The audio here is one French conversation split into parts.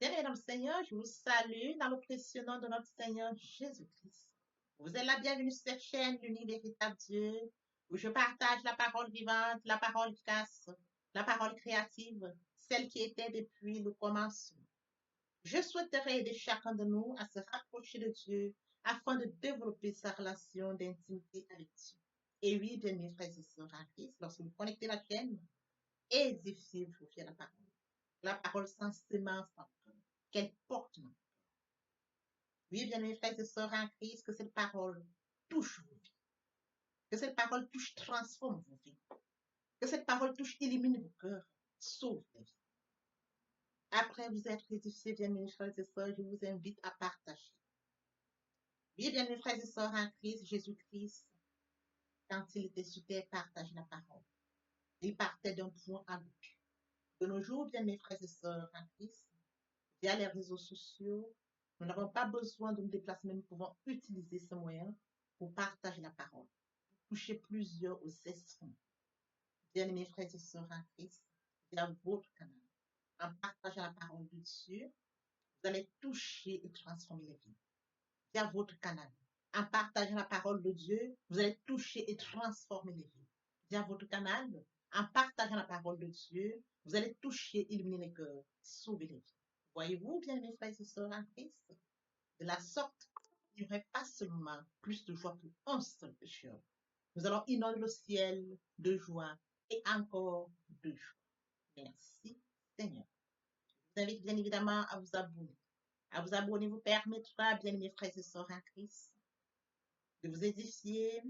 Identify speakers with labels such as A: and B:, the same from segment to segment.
A: Bien-aimés dans le Seigneur, je vous salue dans le précieux nom de notre Seigneur Jésus-Christ. Vous êtes la bienvenue sur cette chaîne, l'unique véritable Dieu, où je partage la parole vivante, la parole efficace, la parole créative, celle qui était depuis le commencement. Je souhaiterais aider chacun de nous à se rapprocher de Dieu afin de développer sa relation d'intimité avec Dieu. Et oui, bien-aimés frères et sœurs en Christ, lorsque vous connectez la chaîne, édifiez-vous via la parole. La parole sans sémence dans le cœur, qu'elle porte. Oui, bien-aimés frères et sœurs en Christ, que cette parole touche vos vies, que cette parole touche, transforme vos vies, que cette parole touche, élimine vos cœurs, sauve les vies. Après vous être édifiés, bien-aimés frères et sœurs, je vous invite à partager. Oui, bien-aimés frères et sœurs en Christ, Jésus-Christ, quand il était sur terre, partage la parole. Il partait d'un point à l'autre. De nos jours, bien-aimés frères et sœurs en Christ, via les réseaux sociaux, nous n'avons pas besoin de nous déplacer, mais nous pouvons utiliser ce moyen pour partager la parole, pour toucher plusieurs aux esprits. Bien-aimés frères et sœurs en Christ, via votre canal, en partageant la parole de Dieu, vous allez toucher et transformer les vies. Via votre canal, en partageant la parole de Dieu, vous allez toucher et transformer les vies. Via votre canal, en partageant la parole de Dieu, vous allez toucher, illuminer les cœurs, sauver les vies. Voyez-vous, bien-aimés frères et sœurs en Christ, de la sorte, il n'y aurait pas seulement plus de joie pour un seul pécheur. Nous allons inonder le ciel de joie et encore de joie. Merci, Seigneur. Je vous invite bien évidemment à vous abonner. À vous abonner vous permettra, bien aimés frères et sœurs en Christ, de vous édifier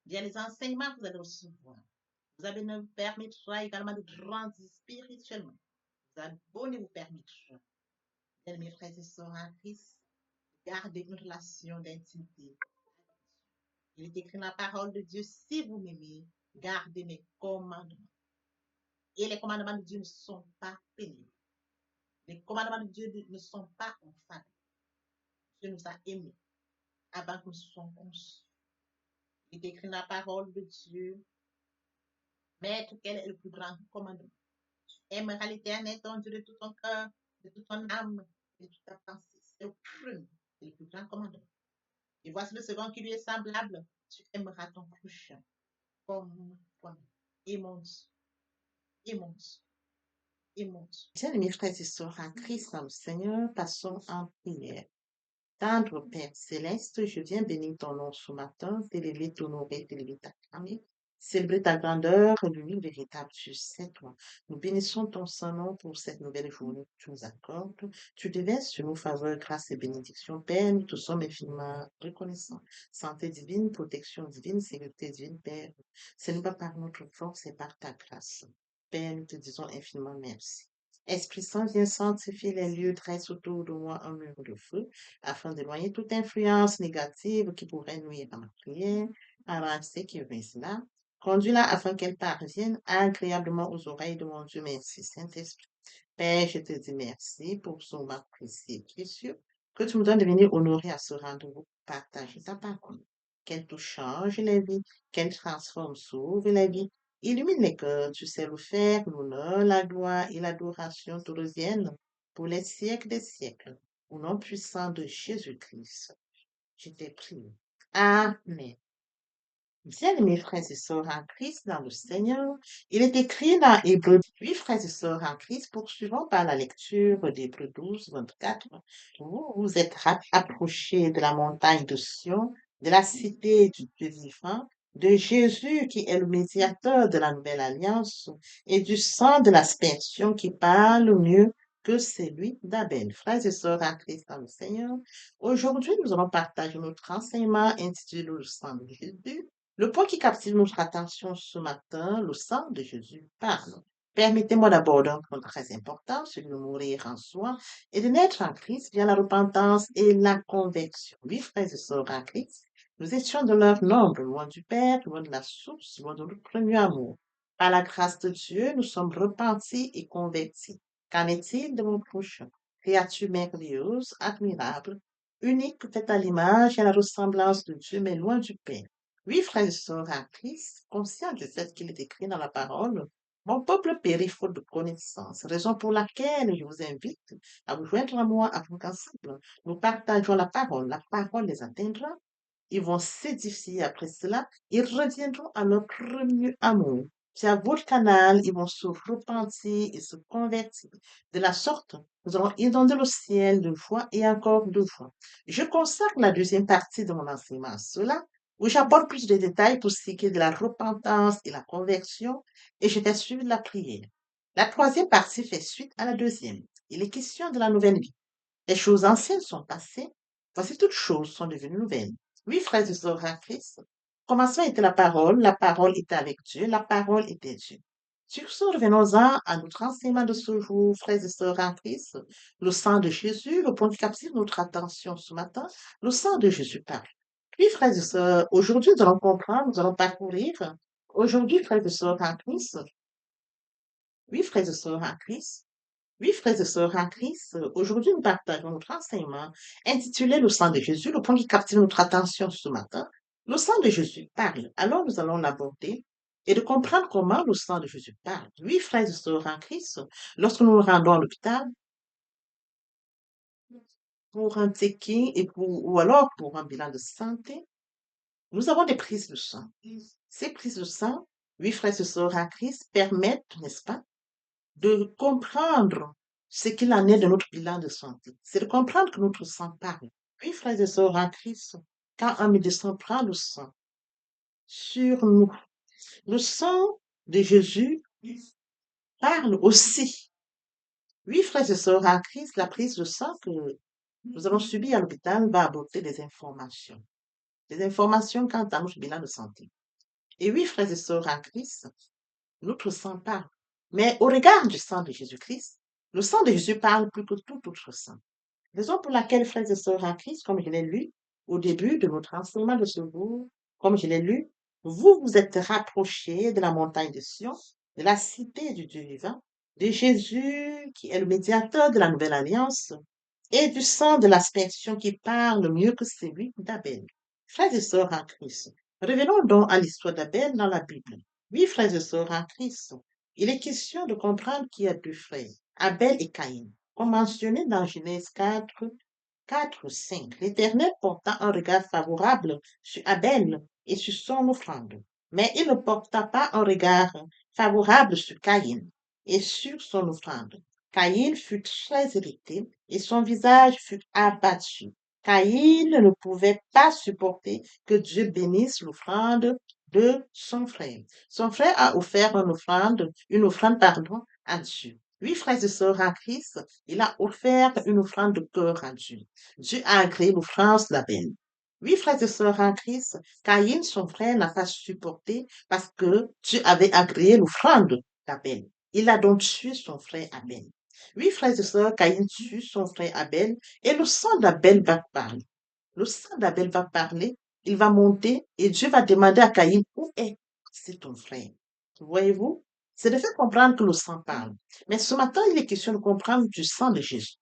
A: via les enseignements que vous allez recevoir. Vous abonner vous permettra également de grandir spirituellement. Vous abonner vous permettra, bien aimés frères et sœurs en Christ, de garder une relation d'intimité. Il est écrit dans la parole de Dieu, si vous m'aimez, gardez mes commandements. Et les commandements de Dieu ne sont pas pénibles. Les commandements de Dieu ne sont pas infâmes. Dieu nous a aimés avant que nous soyons conçus. Il est écrit dans la parole de Dieu, Maître, quel est le plus grand commandement? Tu aimeras l'éternel, ton Dieu, de tout ton cœur, de toute ton âme, de toute ta pensée. C'est le premier, c'est le plus grand commandement. Et voici le second qui lui est semblable. Tu aimeras ton prochain comme toi-même. Et mon Dieu, et mon Dieu, et mon Dieu. Bien-aimés frères et sœurs en Christ, dans le Seigneur, passons en prière. Tendre Père céleste, je viens bénir ton nom ce matin, t'élever, t'honorer, t'élever, t'acclamer, célébrer ta grandeur, l'unique véritable Dieu, c'est toi. Nous bénissons ton Saint-Nom pour cette nouvelle journée que tu nous accordes. Tu déverses sur nous faveur, grâce et bénédiction. Père, nous te sommes infiniment reconnaissants. Santé divine, protection divine, sécurité divine, Père. Ce n'est pas par notre force, c'est par ta grâce. Père, nous te disons infiniment merci. Esprit Saint, viens sanctifier les lieux, dresse autour de moi un mur de feu, afin d'éloigner toute influence négative qui pourrait nuire à ma prière. Arrange ce qui reste là. Conduis-la afin qu'elle parvienne agréablement aux oreilles de mon Dieu. Merci, Saint-Esprit. Père, je te dis merci pour ce moment précieux et précieux que tu me donnes de venir honorer à ce rendez-vous, partager ta parole. Qu'elle te change la vie, qu'elle transforme, sauve la vie, illumine les cœurs, tu sais le faire, l'honneur, la gloire et l'adoration te reviennent pour les siècles des siècles. Au nom puissant de Jésus-Christ, je t'ai prié. Amen. Bien, mes frères et sœurs en Christ dans le Seigneur, il est écrit dans Hébreux 8, frères et sœurs en Christ, poursuivant par la lecture d'Hébreux 12, 24, vous vous êtes approchés de la montagne de Sion, de la cité du Dieu vivant, de Jésus qui est le médiateur de la nouvelle alliance et du sang de l'aspersion qui parle mieux que celui d'Abel. Frères et sœurs en Christ dans le Seigneur, aujourd'hui nous allons partager notre enseignement intitulé Le sang de Jésus. Le point qui captive notre attention ce matin, le sang de Jésus parle. Permettez-moi d'aborder un point très important, celui de mourir en soi et de naître en Christ via la repentance et la conversion. Oui, frères et sœurs en Christ, nous étions de leur nombre, loin du Père, loin de la source, loin de notre premier amour. Par la grâce de Dieu, nous sommes repentis et convertis. Qu'en est-il de mon prochain? Créature merveilleuse, admirable, unique, faite à l'image et à la ressemblance de Dieu, mais loin du Père. Oui, frères et sœurs en Christ, conscients du fait qu'il est écrit dans la parole, Mon peuple périt faute de connaissance, raison pour laquelle je vous invite à vous joindre à moi afin qu'ensemble nous partageons la parole. La parole les atteindra, ils vont s'édifier après cela, ils reviendront à leur premier amour. C'est à votre canal, ils vont se repentir et se convertir. De la sorte, nous allons inonder le ciel de joie et encore de joie. Je consacre la deuxième partie de mon enseignement à cela, où j'aborde plus de détails pour ce qui est de la repentance et la conversion, et je vais suivre la prière. La troisième partie fait suite à la deuxième. Il est question de la nouvelle vie. Les choses anciennes sont passées, voici toutes choses sont devenues nouvelles. Oui, frères et sœurs en Christ, commencement était la parole était avec Dieu, la parole était Dieu. Sur ce, revenons-en à notre enseignement de ce jour, frères et sœurs en Christ. Le sang de Jésus, le point qui captive notre attention ce matin, le sang de Jésus parle. Oui, frères et sœurs, aujourd'hui, nous allons comprendre, nous allons parcourir. Aujourd'hui, frères et sœurs en Christ, oui, frères et sœurs en Christ, oui, frères et sœurs en Christ, aujourd'hui nous partageons notre enseignement intitulé Le sang de Jésus, le point qui captive notre attention ce matin. Le sang de Jésus parle. Alors nous allons l'aborder et de comprendre comment le sang de Jésus parle. Oui, frères et sœurs en Christ, lorsque nous nous rendons à l'hôpital pour un checking ou alors pour un bilan de santé, nous avons des prises de sang. Ces prises de sang, oui, frères et sœurs en Christ, permettent, n'est-ce pas, de comprendre ce qu'il en est de notre bilan de santé. C'est de comprendre que notre sang parle. Puis, frères et sœurs en Christ, quand un médecin prend le sang sur nous, le sang de Jésus parle aussi. Oui, frères et sœurs en Christ, la prise de sang que nous avons subie à l'hôpital va apporter des informations. Des informations quant à notre bilan de santé. Et oui, frères et sœurs en Christ, notre sang parle. Mais au regard du sang de Jésus-Christ, le sang de Jésus parle plus que tout autre sang. Raison pour laquelle, frères et sœurs en Christ, comme je l'ai lu au début de notre enseignement de ce jour, comme je l'ai lu, vous vous êtes rapprochés de la montagne de Sion, de la cité du Dieu vivant, de Jésus qui est le médiateur de la nouvelle alliance et du sang de l'aspersion qui parle mieux que celui d'Abel. Frères et sœurs en Christ, revenons donc à l'histoire d'Abel dans la Bible. Oui, frères et sœurs en Christ, il est question de comprendre qu'il y a deux frères, Abel et Caïn, comme mentionné dans Genèse 4, 5. L'Éternel porta un regard favorable sur Abel et sur son offrande, mais il ne porta pas un regard favorable sur Caïn et sur son offrande. Caïn fut très irrité et son visage fut abattu. Caïn ne pouvait pas supporter que Dieu bénisse l'offrande de son frère. Son frère a offert une offrande, pardon, à Dieu. Oui, frères et sœurs en Christ, il a offert une offrande de cœur à Dieu. Dieu a agréé l'offrande d'Abel. Oui, frères et sœurs en Christ, Caïn, son frère, n'a pas supporté parce que Dieu avait agréé l'offrande d'Abel. Il a donc tué son frère Abel. Oui, frères et sœurs, Caïn tue son frère Abel et le sang d'Abel va parler. Le sang d'Abel va parler, il va monter et Dieu va demander à Caïn, où est c'est ton frère? Voyez-vous? C'est de faire comprendre que le sang parle. Mais ce matin, il est question de comprendre du sang de Jésus.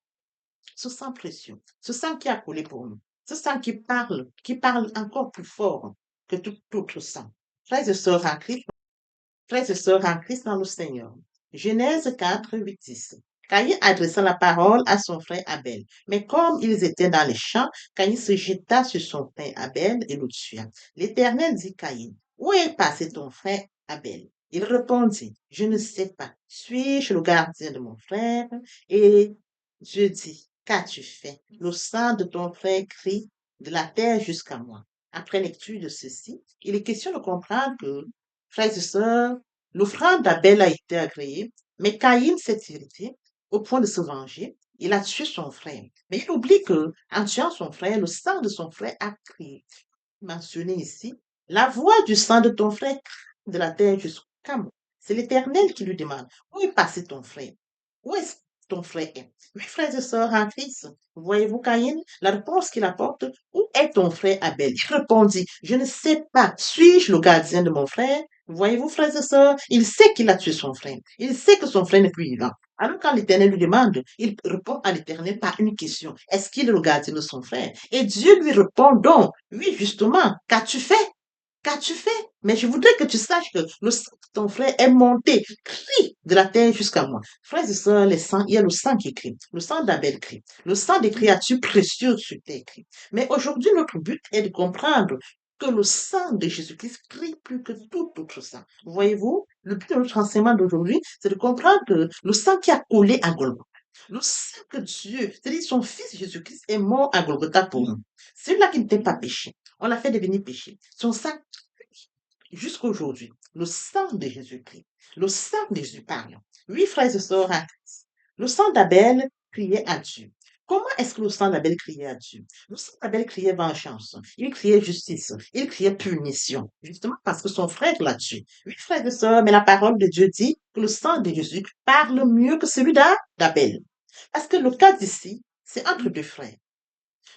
A: Ce sang précieux, ce sang qui a coulé pour nous, ce sang qui parle encore plus fort que tout autre sang. Frères et sœurs en Christ, frères et sœurs en Christ dans le Seigneur. Genèse 4, 8, 10. Caïn adressa la parole à son frère Abel. Mais comme ils étaient dans les champs, Caïn se jeta sur son frère Abel et le tua. L'Éternel dit Caïn, où est passé ton frère Abel? Il répondit, je ne sais pas. Suis-je le gardien de mon frère? Et Dieu dit, qu'as-tu fait? Le sang de ton frère crie de la terre jusqu'à moi. Après lecture de ceci, il est question de comprendre que, frères et sœurs, l'offrande d'Abel a été agréée, mais Caïn s'est irrité au point de se venger. Il a tué son frère. Mais il oublie que, en tuant son frère, le sang de son frère a crié. Mentionné ici, la voix du sang de ton frère crie de la terre jusqu'à moi. C'est l'Éternel qui lui demande, où est passé ton frère? Où est ton frère est? Mes frères et sœurs en Christ, voyez-vous Caïn, la réponse qu'il apporte, où est ton frère Abel? Il répondit, je ne sais pas, suis-je le gardien de mon frère? Voyez-vous, frères et sœurs, il sait qu'il a tué son frère. Il sait que son frère n'est plus vivant. Alors quand l'Éternel lui demande, il répond à l'Éternel par une question. Est-ce qu'il est le gardien de son frère? Et Dieu lui répond donc, oui, justement, qu'as-tu fait? Qu'as-tu fait? Mais je voudrais que tu saches que le sang de ton frère est monté, crie de la terre jusqu'à moi. Frères et sœurs, les sangs, il y a le sang qui crie. Le sang d'Abel crie. Le sang des créatures précieuses sur terre crie. Mais aujourd'hui, notre but est de comprendre que le sang de Jésus-Christ crie plus que tout autre sang. Voyez-vous, le but de notre enseignement d'aujourd'hui, c'est de comprendre que le sang qui a coulé à Golgotha, le sang que Dieu, c'est-à-dire son fils Jésus-Christ, est mort à Golgotha pour nous. Celui-là qui n'était pas péché, on l'a fait devenir péché. Son sang jusqu'à aujourd'hui, le sang de Jésus-Christ, le sang de Jésus parle. Oui, frères et sœurs en Christ, le sang d'Abel criait à Dieu. Comment est-ce que le sang d'Abel criait à Dieu? Le sang d'Abel criait vengeance, il criait justice, il criait punition, justement parce que son frère l'a tué. Oui, frères et sœurs, mais la parole de Dieu dit que le sang de Jésus parle mieux que celui d'Abel. Parce que le cas d'ici, c'est entre deux frères.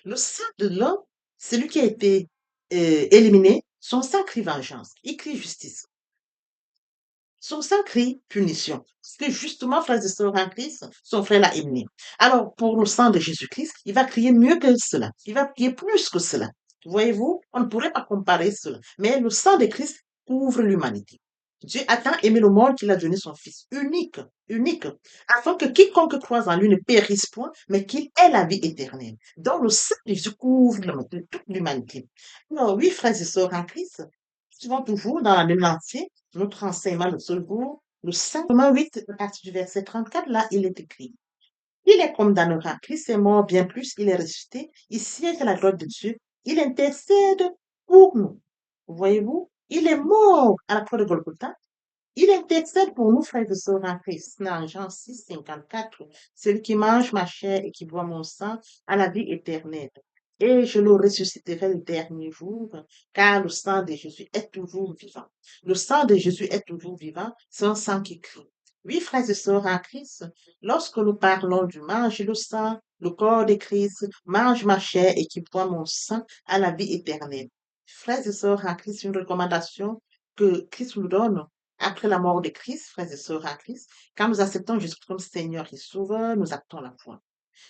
A: Le sang de l'un, celui qui a été éliminé, son sang crie vengeance, il crie justice. Son sang crie punition. Parce que justement, frères et sœurs en Christ, son frère l'a éliminé. Alors, pour le sang de Jésus-Christ, il va crier mieux que cela. Il va crier plus que cela. Voyez-vous, on ne pourrait pas comparer cela. Mais le sang de Christ couvre l'humanité. Dieu a tant aimé le monde qu'il a donné son Fils unique, unique, afin que quiconque croise en lui ne périsse point, mais qu'il ait la vie éternelle. Donc le sang de Jésus couvre toute l'humanité. Alors oui, frères et sœurs en Christ, suivons toujours dans la même lancée notre enseignement de ce jour, le 5 Romains 8, à partir du verset 34, là, il est écrit. Il est condamnera. Christ est mort, bien plus, il est ressuscité. Il siège à la droite de Dieu. Il intercède pour nous. Voyez-vous, il est mort à la croix de Golgotha. Il intercède pour nous, frères et sœurs en Christ. Dans Jean 6, 54, celui qui mange ma chair et qui boit mon sang a la vie éternelle. Et je le ressusciterai le dernier jour, car le sang de Jésus est toujours vivant. Le sang de Jésus est toujours vivant, c'est un sang qui crie. Oui, frères et sœurs en Christ, lorsque nous parlons du mange le sang, le corps de Christ, mange ma chair et qui boit mon sang à la vie éternelle. Frères et sœurs en Christ, une recommandation que Christ nous donne après la mort de Christ, frères et sœurs en Christ, quand nous acceptons Jésus comme Seigneur et Sauveur, nous actons la foi.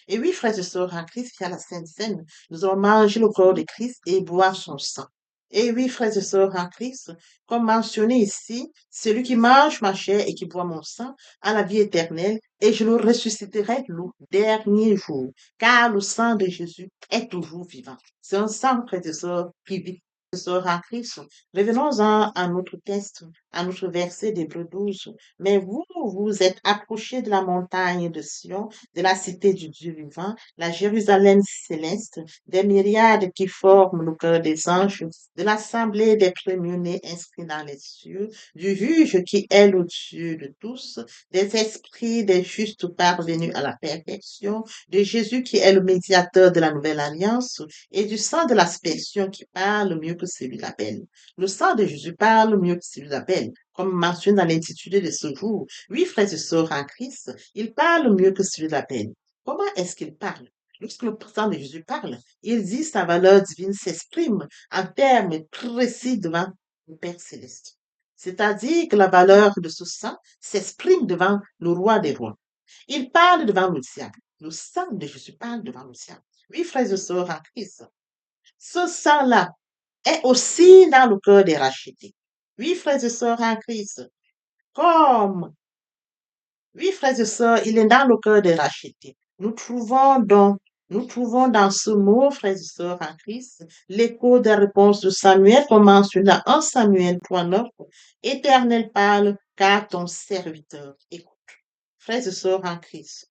A: Et oui, frères et sœurs en Christ, il y a la Sainte Seine. Nous allons manger le corps de Christ et boire son sang. Et oui, frères et sœurs en Christ, comme mentionné ici, celui qui mange ma chair et qui boit mon sang a la vie éternelle et je le ressusciterai le dernier jour, car le sang de Jésus est toujours vivant. C'est un sang, frères et sœurs, qui vit en Christ. Revenons à notre texte, à notre verset d'Hébreux 12. Mais vous, vous êtes approchés de la montagne de Sion, de la cité du Dieu vivant, la Jérusalem céleste, des myriades qui forment le cœur des anges, de l'assemblée des premiers-nés inscrits dans les cieux, du juge qui est au-dessus de tous, des esprits des justes parvenus à la perfection, de Jésus qui est le médiateur de la nouvelle alliance, et du sang de l'aspersion qui parle mieux que celui d'Abel. Le sang de Jésus parle mieux que celui d'Abel, comme mentionné dans l'intitulé de ce jour. Oui, frères et sœurs en Christ, il parle mieux que celui d'Abel. Comment est-ce qu'il parle? Lorsque le sang de Jésus parle, il dit sa valeur divine s'exprime en termes précis devant le Père céleste. C'est-à-dire que la valeur de ce sang s'exprime devant le roi des rois. Il parle devant le diable. Le sang de Jésus parle devant le diable. Oui, frères et sœurs en Christ, ce sang-là est aussi dans le cœur des rachetés. Oui, frères et sœurs en Christ, comme, oui, frères et sœurs, il est dans le cœur des rachetés. Nous trouvons dans ce mot, frères et sœurs en Christ, l'écho des réponses de Samuel, comme mentionné dans 1 Samuel 3:9. Éternel parle, car ton serviteur écoute. Frères et sœurs en Christ,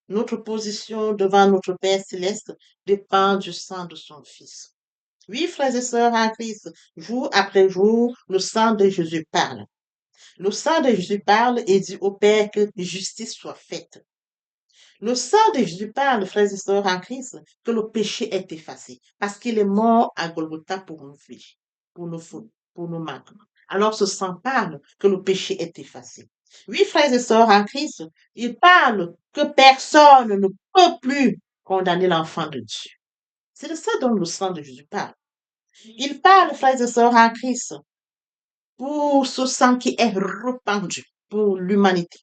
A: notre position devant notre Père céleste dépend du sang de son Fils. Oui, frères et sœurs en Christ, jour après jour, le sang de Jésus parle. Le sang de Jésus parle et dit au Père que justice soit faite. Le sang de Jésus parle, frères et sœurs en Christ, que le péché est effacé parce qu'il est mort à Golgotha pour nos péchés, pour nos fautes, pour nos manquements. Alors ce sang parle que le péché est effacé. Oui, frères et sœurs en Christ, il parle que personne ne peut plus condamner l'enfant de Dieu. C'est de ça dont le sang de Jésus parle. Il parle, frères et sœurs en Christ, pour ce sang qui est répandu pour l'humanité.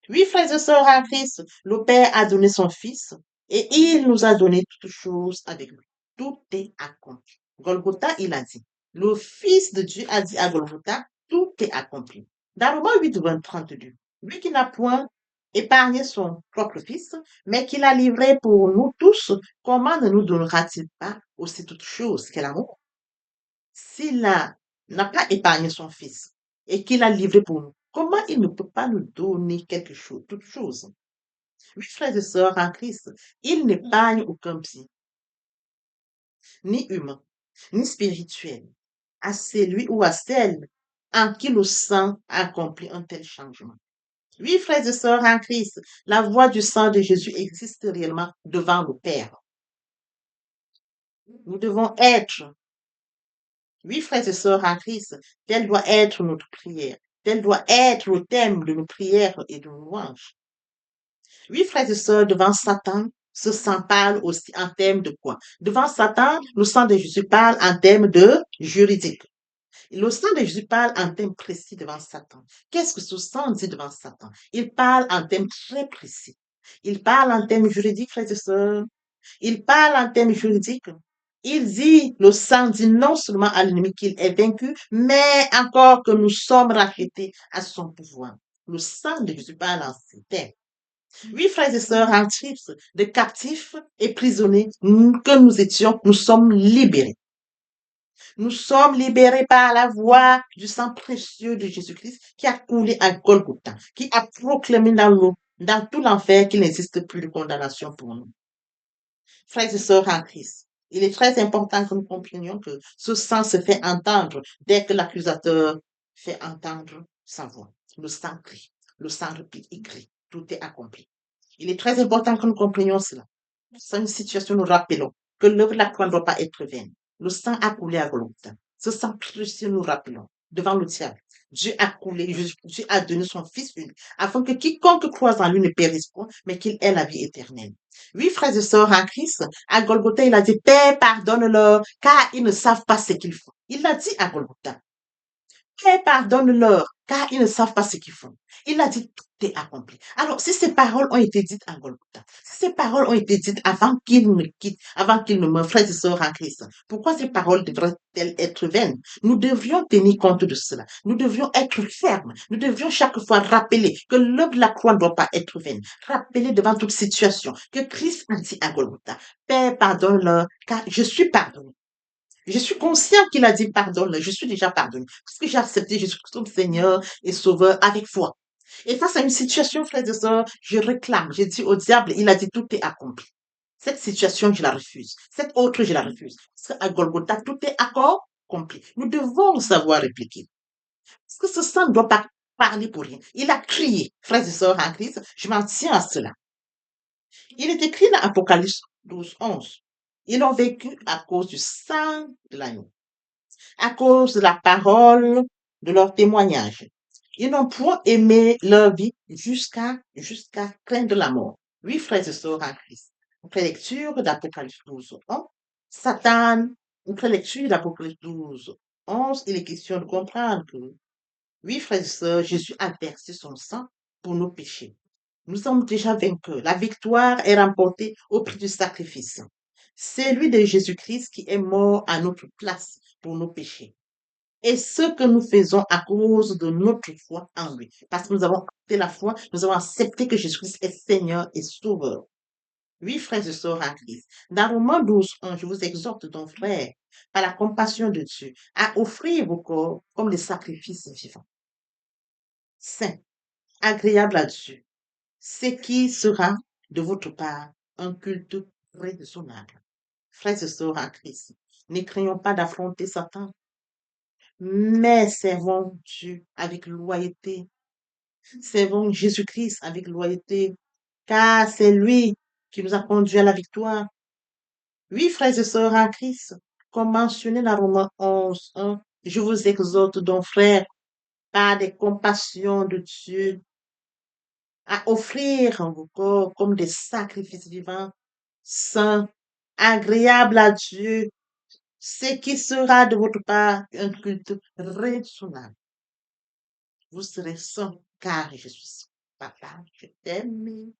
A: Oui, frères et sœurs en Christ, le Père a donné son Fils et il nous a donné toutes choses avec lui. Tout est accompli. Golgotha, il a dit. Le Fils de Dieu a dit à Golgotha, tout est accompli. Dans Romains 8, 32, lui qui n'a point épargné son propre Fils, mais qui l'a livré pour nous tous, comment ne nous donnera-t-il pas aussi toute chose qu'est l'amour? N'a pas épargné son Fils et qu'il l'a livré pour nous, comment il ne peut pas nous donner quelque chose, toute chose? Oui, frères et sœurs en Christ, il n'épargne aucun bien, ni humain, ni spirituel, à celui ou à celle en qui le sang accomplit un tel changement. Oui, frères et sœurs en Christ, la voix du sang de Jésus existe réellement devant le Père. Nous devons être, oui, frères et sœurs en Christ, telle doit être notre prière. Tel doit être le thème de nos prières et de nos louanges. Oui, frères et sœurs, devant Satan, ce sang parle aussi en termes de quoi? Devant Satan, le sang de Jésus parle en termes de juridique. Le sang de Jésus parle en termes précis devant Satan. Qu'est-ce que ce sang dit devant Satan? Il parle en termes très précis. Il parle en termes juridiques, frères et sœurs. Il parle en termes juridiques. Il dit, le sang dit non seulement à l'ennemi qu'il est vaincu, mais encore que nous sommes rachetés à son pouvoir. Le sang de Jésus parle en ces termes. Oui, frères et sœurs, en Christ, de captifs et prisonniers que nous étions, nous sommes libérés. Nous sommes libérés par la voix du sang précieux de Jésus-Christ qui a coulé à Golgotha, qui a proclamé dans tout l'enfer qu'il n'existe plus de condamnation pour nous. Frères et sœurs en Christ, il est très important que nous comprenions que ce sang se fait entendre dès que l'accusateur fait entendre sa voix. Le sang crie, le sang répète, il crie, tout est accompli. Il est très important que nous comprenions cela. C'est une situation, nous rappelons que l'œuvre de la croix ne doit pas être vaine. Le sang a coulé à Golgotha. Ce sang précieux, nous rappelons, devant le diable. Dieu a coulé, Dieu a donné son Fils unique, afin que quiconque croise en lui ne périsse point, mais qu'il ait la vie éternelle. Oui, frères et sœurs en Christ, à Golgotha, il a dit, Père, pardonne-leur, car ils ne savent pas ce qu'ils font. Il l'a dit à Golgotha. Père, pardonne-leur, car ils ne savent pas ce qu'ils font. Il a dit, tout est accompli. Alors, si ces paroles ont été dites à Golgotha, si ces paroles ont été dites avant qu'il ne quitte, avant qu'il ne meure, frères et sœurs en Christ, pourquoi ces paroles devraient-elles être vaines? Nous devrions tenir compte de cela. Nous devrions être fermes. Nous devrions chaque fois rappeler que l'œuvre de la croix ne doit pas être vaine. Rappeler devant toute situation que Christ a dit à Golgotha, Père, pardonne-leur, car je suis pardonné. Je suis conscient qu'il a dit pardonne, je suis déjà pardonné. Parce que j'ai accepté Jésus-Christ comme Seigneur et Sauveur avec foi. Et face à une situation, frères et sœurs, je réclame, j'ai dit au diable, il a dit tout est accompli. Cette situation, je la refuse. Cette autre, je la refuse. Parce qu'à Golgotha, tout est accompli. Nous devons savoir répliquer. Parce que ce sang ne doit pas parler pour rien. Il a crié, frères et sœurs en Christ, je m'en tiens à cela. Il est écrit dans Apocalypse 12, 11. Ils ont vécu à cause du sang de l'agneau, à cause de la parole de leur témoignage. Ils n'ont point aimé leur vie jusqu'à craindre la mort. Oui, frères et sœurs en Christ. Une prélecture d'Apocalypse 12, 11. Satan, une prélecture d'Apocalypse 12, 11. Il est question de comprendre que, oui, frères et sœurs, Jésus a versé son sang pour nos péchés. Nous sommes déjà vainqueurs. La victoire est remportée au prix du sacrifice. C'est lui de Jésus-Christ qui est mort à notre place pour nos péchés. Et ce que nous faisons à cause de notre foi en lui. Parce que nous avons accepté la foi, nous avons accepté que Jésus-Christ est Seigneur et Sauveur. Oui, frères et sœurs en Christ. Dans Romains 12, 1, je vous exhorte donc, frères, par la compassion de Dieu, à offrir vos corps comme des sacrifices vivants, saints, agréables à Dieu, ce qui sera de votre part un culte raisonnable. Frères et sœurs en Christ, ne craignons pas d'affronter Satan, mais servons Dieu avec loyauté. Servons Jésus-Christ avec loyauté, car c'est lui qui nous a conduits à la victoire. Oui, frères et sœurs en Christ, comme mentionné dans Romains 11, 1, je vous exhorte donc, frères, par des compassions de Dieu, à offrir vos corps comme des sacrifices vivants, saints, agréables à Dieu, ce qui sera de votre part un culte raisonnable. Vous serez saints car je suis saint. Papa, je t'aime.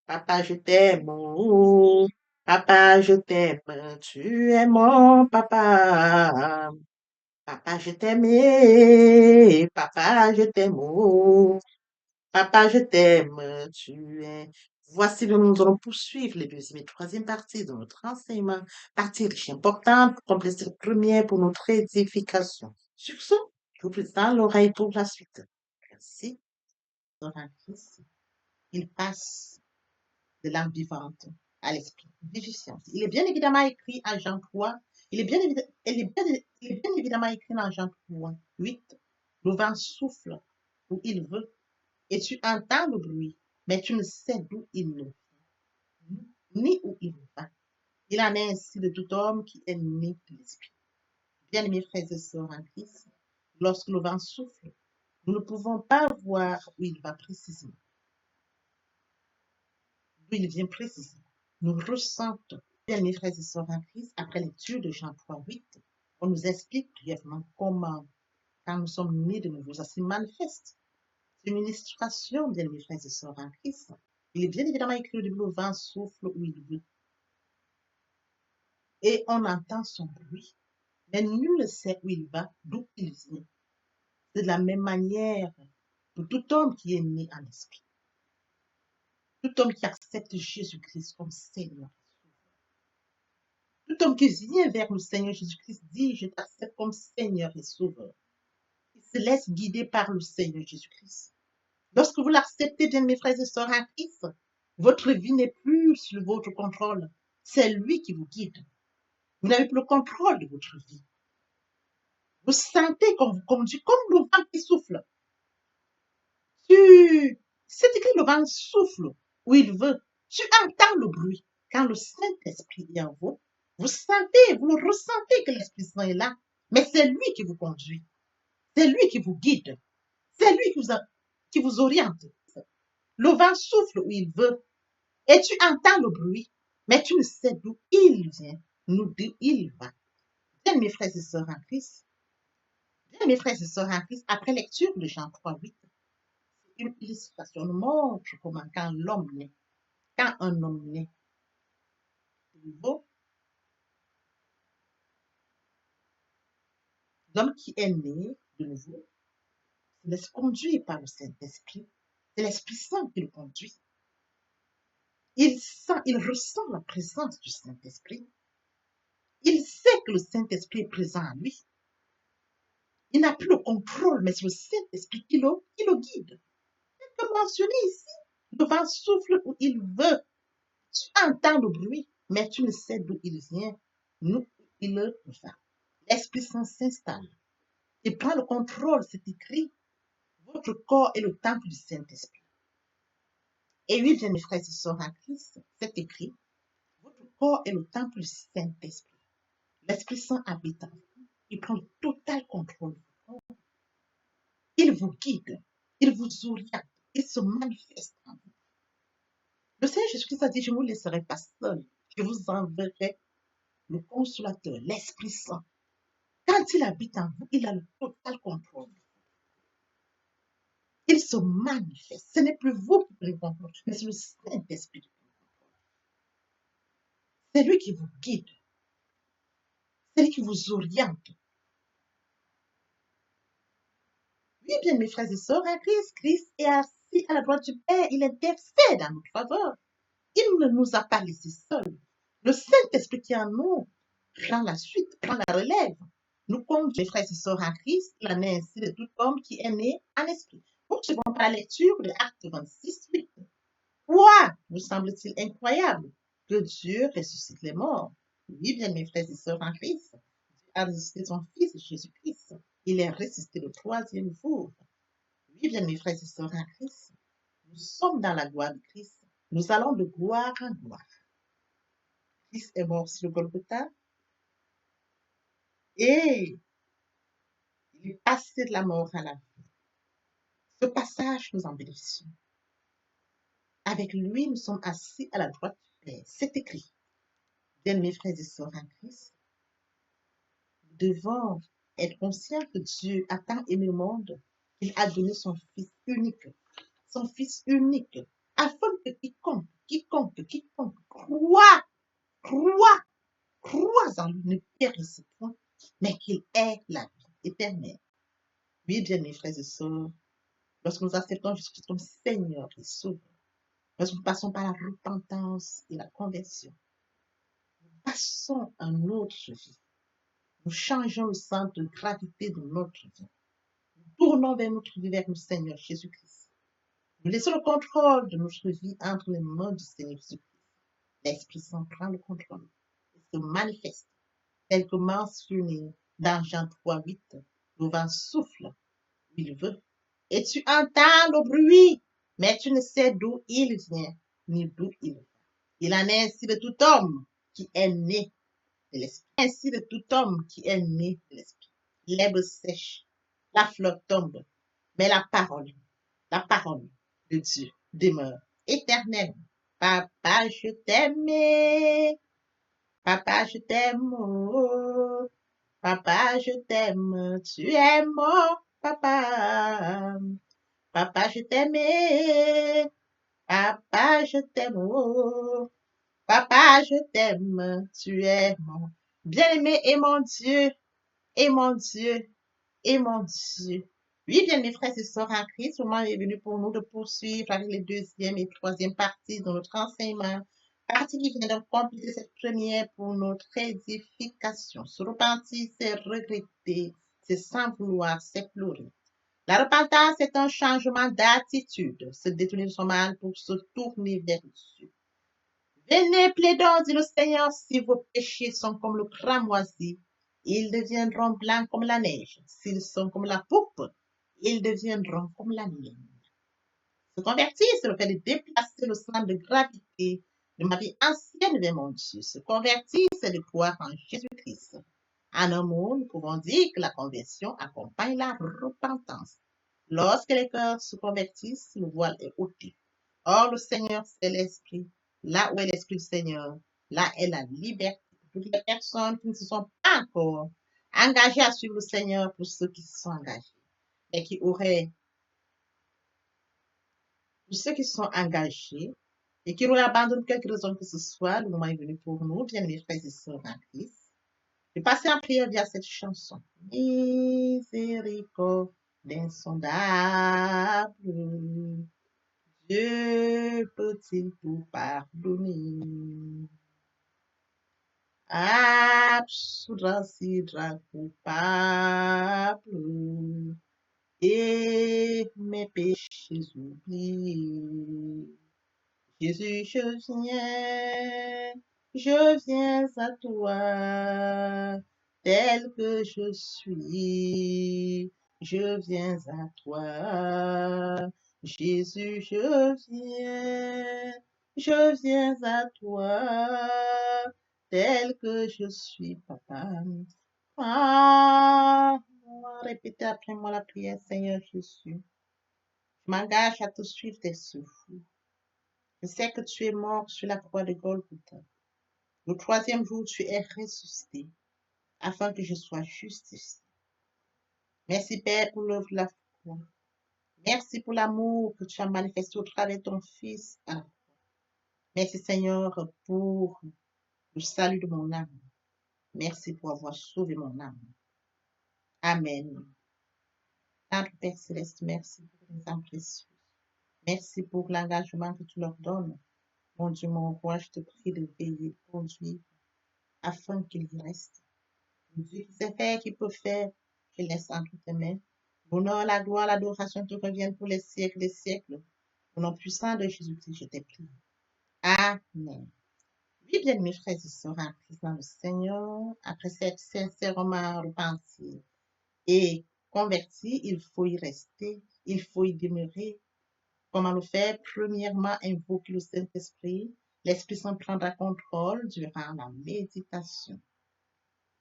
A: Papa, je t'aime. Oh. Papa, je t'aime, tu es mon papa. Papa, je t'aime, papa, je t'aime, oh. Papa, je t'aime, tu es. Voici, nous allons poursuivre les deuxième et troisième parties de notre enseignement. Partie riche importante, compléter cette première pour notre édification. Sur ce, je vous présente l'oreille pour la suite. Merci. Dans un Christ, il passe de l'âme vivante à l'esprit vivifiant. Il est bien évidemment écrit à Jean 3. Il est bien évidemment écrit dans Jean 3, 8. Le vent souffle où il veut et tu entends le bruit, mais tu ne sais d'où il vient, ni où il va. Il en est ainsi de tout homme qui est né de l'esprit. Bien-aimés frères et sœurs en Christ, lorsque le vent souffle, nous ne pouvons pas voir où il va précisément, d'où il vient précisément. Nous ressentons, bien-aimés frères et sœurs en Christ, après lecture de Jean 3, 8, on nous explique brièvement comment, quand nous sommes nés de nouveau, ça se manifeste. C'est une illustration, bien-aimés frères et sœurs en Christ. Il est bien évidemment écrit au début, le vent souffle où il veut. Et on entend son bruit, mais nul ne sait où il va, d'où il vient. C'est de la même manière pour tout homme qui est né en esprit. Tout homme qui accepte Jésus-Christ comme Seigneur. Tout homme qui vient vers le Seigneur Jésus-Christ dit, je t'accepte comme Seigneur et Sauveur. Il se laisse guider par le Seigneur Jésus-Christ. Lorsque vous l'acceptez, bien mes frères et sœurs en Christ, votre vie n'est plus sous votre contrôle. C'est lui qui vous guide. Vous n'avez plus le contrôle de votre vie. Vous sentez qu'on vous conduit comme le vent qui souffle. C'est écrit le vent souffle où il veut. Tu entends le bruit. Quand le Saint-Esprit est en vous, vous sentez, vous le ressentez que l'Esprit Saint est là. Mais c'est lui qui vous conduit. C'est lui qui vous guide. C'est lui qui vous oriente. Le vent souffle où il veut. Et tu entends le bruit, mais tu ne sais d'où il vient, d'où il va. Bien, mes frères et sœurs en Christ, bien, mes frères et sœurs en Christ, après lecture de Jean 3, 8, une illustration nous montre comment quand un homme naît de nouveau, l'homme qui est né de nouveau, se laisse conduire par le Saint-Esprit. C'est l'Esprit Saint qui le conduit. Il ressent la présence du Saint-Esprit. Il sait que le Saint-Esprit est présent en lui. Il n'a plus le contrôle, mais c'est le Saint-Esprit qui le guide. Comme mentionné ici, le vent souffle où il veut. Tu entends le bruit, mais tu ne sais d'où il vient, d'où il va. L'Esprit Saint s'installe. Il prend le contrôle, c'est écrit. Votre corps est le temple du Saint-Esprit. Et oui, bien mes frères et sœurs en Christ, c'est écrit. Votre corps est le temple du Saint-Esprit. L'Esprit Saint habite en vous. Il prend le total contrôle. Il vous guide. Il vous oriente. Il se manifeste en vous. Le Seigneur Jésus-Christ a dit, je ne vous laisserai pas seul. Je vous enverrai le consolateur, l'Esprit Saint. Quand il habite en vous, il a le total contrôle. Il se manifeste. Ce n'est plus vous qui prenez le contrôle, mais c'est le Saint-Esprit qui prend le contrôle. C'est lui qui vous guide. C'est lui qui vous oriente. Oui, bien, mes frères et sœurs, en Christ est assis à la droite du Père. Il intercède en notre faveur. Il ne nous a pas laissés seuls. Le Saint-Esprit qui est en nous prend la suite, prend la relève. Nous comptons les frères et sœurs en Christ, la naissance ainsi de tout homme qui est né en esprit. Poursuivons par la lecture de Acte 26, 8. Quoi nous semble-t-il incroyable que Dieu ressuscite les morts? Oui, bien mes frères et sœurs en Christ, Dieu a ressuscité son Fils Jésus-Christ. Il est ressuscité le troisième jour. Oui, bien mes frères et sœurs en Christ, nous sommes dans la gloire de Christ. Nous allons de gloire en gloire. Christ est mort sur le Golgotha et il est passé de la mort à la vie. Ce passage nous en bénéficions. Avec lui, nous sommes assis à la droite du Père. C'est écrit. Bien, mes frères et sœurs en Christ, nous devons être conscients que Dieu a tant aimé le monde qu'il a donné son Fils unique, afin que quiconque croit crois en lui, ne périsse point, mais qu'il ait la vie éternelle. Oui, bien mes frères et sœurs, lorsque nous acceptons Jésus comme Seigneur et Sauveur, lorsque nous passons par la repentance et la conversion, nous passons à notre vie. Nous changeons le centre de gravité de notre vie. Nous tournons vers notre vie, vers le Seigneur Jésus-Christ. Nous laissons le contrôle de notre vie entre les mains du Seigneur Jésus-Christ. L'Esprit Saint prend le contrôle et se manifeste, tel que mentionné dans Jean 3:8. Le vent souffle où il veut, et tu entends le bruit, mais tu ne sais d'où il vient, ni d'où il va. Il en est ainsi de tout homme qui est né de l'Esprit. Ainsi de tout homme qui est né de l'Esprit. L'herbe sèche, la fleur tombe, mais la parole de Dieu demeure éternelle. Papa, je t'aime. Papa, je t'aime. Oh. Papa, je t'aime. Tu es mon papa. Papa, je t'aime. Papa, je t'aime. Oh. Papa, je t'aime. Tu es mon bien-aimé et mon Dieu. Et mon Dieu. Et mon Dieu. Oui, bien mes frères et sœurs en Christ, le moment est venu pour nous de poursuivre avec les deuxième et troisième parties de notre enseignement. Partie qui vient de compléter cette première pour notre édification. Se repentir, c'est regretter, c'est sans vouloir, c'est pleurer. La repentance est un changement d'attitude, se détourner de son mal pour se tourner vers Dieu. Venez, plaidons, dit le Seigneur, si vos péchés sont comme le cramoisi, ils deviendront blancs comme la neige. S'ils sont comme la poupe, ils deviendront comme la laine. Se convertir, c'est le fait de déplacer le centre de gravité de ma vie ancienne vers mon Dieu. Se convertir, c'est de croire en Jésus-Christ. En un mot, nous pouvons dire que la conversion accompagne la repentance. Lorsque les cœurs se convertissent, le voile est ôté. Or, le Seigneur, c'est l'Esprit. Là où est l'Esprit du Seigneur, là est la liberté. Pour toutes les personnes qui ne se sont pas encore engagées à suivre le Seigneur, pour ceux qui se sont engagés, et qui auraient, pour ceux qui se sont engagés, et qui auraient abandonné quelque raison que ce soit, le moment est venu pour nous, bien mes frères et sœurs en Christ, de passer en prière via cette chanson. Miséricorde insondable, Dieu peut-il tout pardonner? Absoudre si coupable et mes péchés oubliés. Jésus, je viens à toi, tel que je suis, je viens à toi. Jésus, je viens à toi, tel que je suis, papa. Ah, répétez après moi la prière, Seigneur Jésus. Je m'engage à te suivre tes souffles. Je sais que tu es mort sur la croix de Golgotha. Le troisième jour, tu es ressuscité afin que je sois justifié. Merci, Père, pour l'œuvre de la croix. Merci pour l'amour que tu as manifesté au travers de ton Fils. Merci, Seigneur, pour le salut de mon âme. Merci pour avoir sauvé mon âme. Amen. Notre Père Céleste, merci pour tes âmes précieuses. Merci pour l'engagement que tu leur donnes. Mon Dieu, mon roi, je te prie de veiller, de conduire, afin qu'ils y restent. Dieu qui sait faire, qui peut faire, je laisse entre tes mains. L'honneur, la gloire, l'adoration te reviennent pour les siècles des siècles. Au nom puissant de Jésus-Christ, je t'ai prié. Amen. Oui, bien, mes frères et sœurs en Christ dans le Seigneur, après cette sincèrement repentie et converti, il faut y rester, il faut y demeurer. Comment le faire? Premièrement, invoquer le Saint-Esprit. L'Esprit Saint prendra contrôle durant la méditation.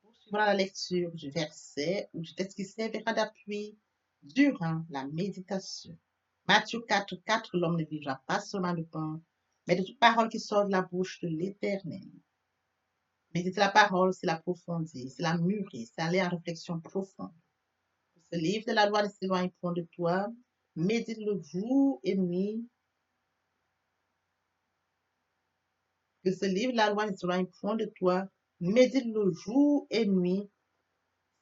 A: Poursuivra la lecture du verset ou du texte qui servira d'appui durant la méditation. Matthieu 4:4, l'homme ne vivra pas seulement de pain, mais de toute parole qui sort de la bouche de l'Éternel. Méditer la parole, c'est l'approfondir, c'est la mûrir, c'est aller en réflexion profonde. Ce livre de la loi ne s'éloigne point de toi. Médite le jour et nuit Que ce livre, la loi, ne sera un point de toi. Médite-le jour et nuit.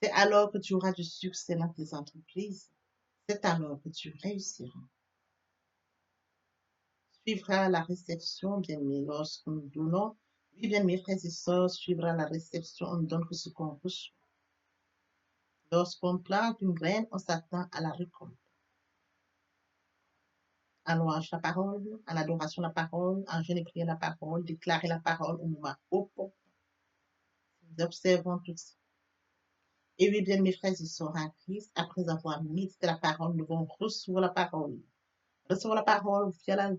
A: C'est alors que tu auras du succès dans tes entreprises. C'est alors que tu réussiras. Suivra la réception, bien-aimé, lorsque nous donnons. Oui, bien-aimés, frères et sœurs, suivra la réception, on ne donne que ce qu'on reçoit. Lorsqu'on plante une graine, on s'attend à la récolte. En louange la parole, en adoration la parole, en jeûne et prière la parole, déclarer la parole au moment opportun. Nous observons tout ça. Et oui, bien, mes frères et sœurs en Christ, après avoir médité la parole, nous devons recevoir la parole. Recevoir la parole via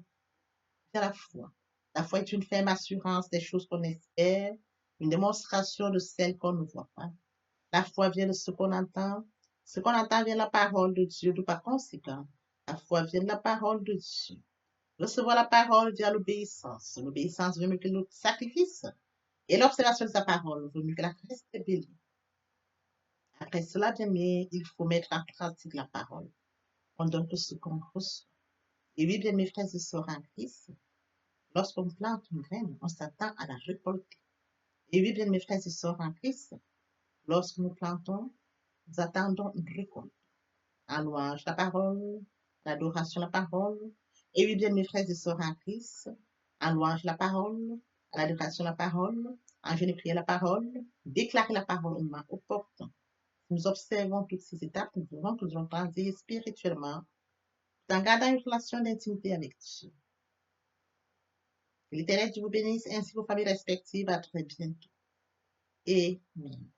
A: la foi. La foi est une ferme assurance des choses qu'on espère, une démonstration de celles qu'on ne voit pas. La foi vient de ce qu'on entend. Ce qu'on entend vient de la parole de Dieu, de par conséquent. La foi vient de la parole de Dieu. Recevoir la parole via l'obéissance. L'obéissance veut mieux que le sacrifice. Et l'observation de sa parole veut mieux que la rébellion. Après cela, bien aimé, il faut mettre en pratique la parole. On donne tout ce qu'on reçoit. Et oui, bien mes frères et sœurs en Christ, lorsqu'on plante une graine, on s'attend à la récolter. Et oui, bien mes frères et sœurs en Christ, lorsque nous plantons, nous attendons une récolte. En louange la parole, l'adoration la parole. Et oui, bien mes frères et sœurs en Christ, en louange la parole, à l'adoration la parole, en jeûne et prière la parole, déclarer la parole au moment opportun. Nous observons toutes ces étapes, nous pouvons que nous allons grandir spirituellement, tout en gardant une relation d'intimité avec Dieu. Que l'Éternel Dieu vous bénisse ainsi vos familles respectives. À très bientôt. Amen.